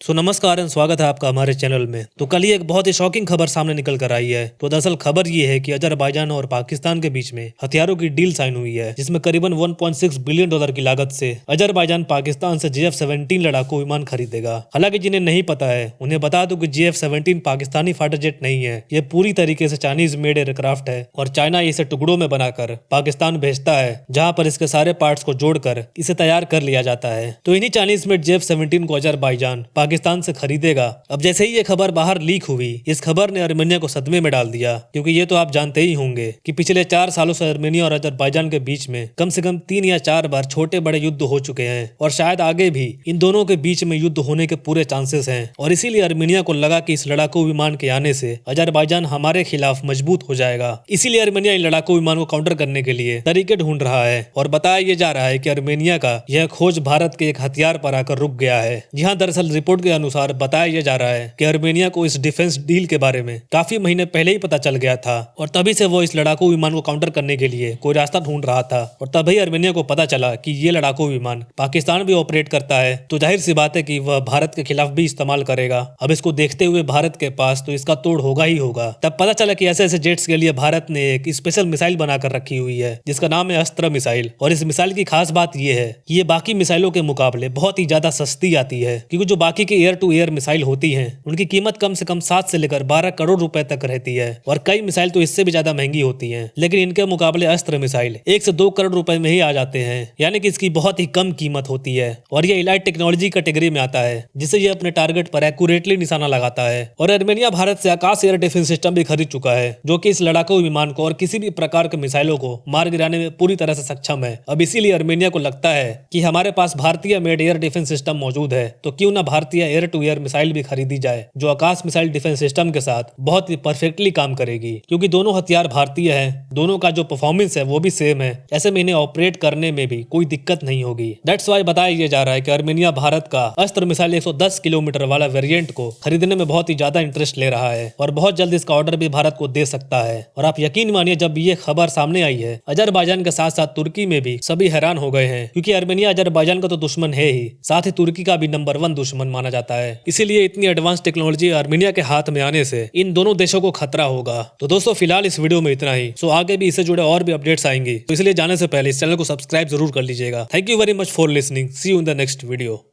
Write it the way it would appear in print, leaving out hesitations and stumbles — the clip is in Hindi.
सो नमस्कार एंड स्वागत है आपका हमारे चैनल में। तो कल ही एक बहुत ही शॉकिंग खबर सामने निकल कर आई है। तो दरअसल खबर ये है कि अजरबैजान और पाकिस्तान के बीच में हथियारों की डील साइन हुई है, जिसमें करीबन 1.6 बिलियन डॉलर की लागत से अजरबैजान पाकिस्तान से JF-17 लड़ाकू विमान खरीदेगा। हालांकि जिन्हें नहीं पता है उन्हें बता दूं कि JF-17 पाकिस्तानी फाइटर जेट नहीं है, ये पूरी तरीके से चाइनीज मेड एयरक्राफ्ट है और चाइना इसे टुकड़ों में बनाकर पाकिस्तान भेजता है, जहाँ पर इसके सारे पार्ट्स को जोड़कर इसे तैयार कर लिया जाता है। तो इन्हीं चाइनीज मेड JF-17 को अजरबैजान पाकिस्तान से खरीदेगा। अब जैसे ही ये खबर बाहर लीक हुई, इस खबर ने आर्मेनिया को सदमे में डाल दिया, क्योंकि ये तो आप जानते ही होंगे कि पिछले 4 सालों से आर्मेनिया और अजरबैजान के बीच में कम से कम 3 या 4 बार छोटे बड़े युद्ध हो चुके हैं और शायद आगे भी इन दोनों के बीच में युद्ध होने के पूरे चांसेस हैं। और इसीलिए आर्मेनिया को लगा कि इस लड़ाकू विमान के आने से अजरबैजान हमारे खिलाफ मजबूत हो जाएगा। इसीलिए आर्मेनिया इन लड़ाकू विमान को काउंटर करने के लिए तरीके ढूंढ रहा है और बताया ये जा रहा है कि आर्मेनिया का यह खोज भारत के एक हथियार पर आकर रुक गया है। जहां दरअसल रिपोर्ट के अनुसार बताया यह जा रहा है कि आर्मेनिया को इस डिफेंस डील के बारे में काफी महीने पहले ही पता चल गया था और तभी से वो इस लड़ाकू विमान को काउंटर करने के लिए कोई रास्ता ढूंढ रहा था। और तभी आर्मेनिया को पता चला कि ये लड़ाकू विमान पाकिस्तान भी ऑपरेट करता है, तो जाहिर सी बात है कि वह भारत के खिलाफ भी इस्तेमाल करेगा। अब इसको देखते हुए भारत के पास तो इसका तोड़ होगा ही होगा। तब पता चला कि ऐसे ऐसे जेट्स के लिए भारत ने एक स्पेशल मिसाइल बनाकर रखी हुई है, जिसका नाम है अस्त्र मिसाइल। और इस मिसाइल की खास बात यह है कि ये बाकी मिसाइलों के मुकाबले बहुत ही ज्यादा सस्ती आती है, क्योंकि जो बाकी के एयर टू एयर मिसाइल होती हैं उनकी कीमत कम से कम 7 से लेकर 12 करोड़ रुपए तक रहती है और कई मिसाइल तो इससे भी ज्यादा महंगी होती हैं। लेकिन इनके मुकाबले अस्त्र मिसाइल 1 से 2 करोड़ रुपए में ही आ जाते हैं, यानी कि इसकी बहुत ही कम कीमत होती है और ये इलाइट टेक्नोलॉजी कैटेगरी में आता है, जिससे ये अपने टारगेट पर एक्यूरेटली निशाना लगाता है। और आर्मेनिया भारत से आकाश एयर डिफेंस सिस्टम भी खरीद चुका है, जो कि इस लड़ाकू विमान को और किसी भी प्रकार के मिसाइलों को मार गिराने में पूरी तरह से सक्षम है। अब इसीलिए आर्मेनिया को लगता है कि हमारे पास भारतीय मेड एयर डिफेंस सिस्टम मौजूद है, तो क्यों ना भारतीय एयर टू एयर मिसाइल भी खरीदी जाए, जो आकाश मिसाइल डिफेंस सिस्टम के साथ बहुत ही परफेक्टली काम करेगी। क्योंकि दोनों हथियार भारतीय हैं, दोनों का जो परफॉर्मेंस है वो भी सेम है, ऐसे में इन्हें ऑपरेट करने में भी कोई दिक्कत नहीं होगी। दैट्स वाई बताया यह जा रहा है कि आर्मेनिया भारत का अस्त्र मिसाइल 110 किलोमीटर वाला वेरिएंट को खरीदने में बहुत ही ज्यादा इंटरेस्ट ले रहा है और बहुत जल्द इसका ऑर्डर भी भारत को दे सकता है। और आप यकीन मानिए, जब ये खबर सामने आई है, अजरबैजान के साथ साथ तुर्की में भी सभी हैरान हो गए हैं, क्योंकि आर्मेनिया अजरबैजान का तो दुश्मन है ही, साथ ही तुर्की का भी नंबर 1 दुश्मन माना जाता है। इसीलिए इतनी एडवांस टेक्नोलॉजी आर्मेनिया के हाथ में आने से इन दोनों देशों को खतरा होगा। तो दोस्तों फिलहाल इस वीडियो में इतना ही। सो आगे भी इससे जुड़े और भी अपडेट्स आएंगे, तो इसलिए जाने से पहले इस चैनल को सब्सक्राइब जरूर कर लीजिएगा। Thank you very much for listening. See you in the next video.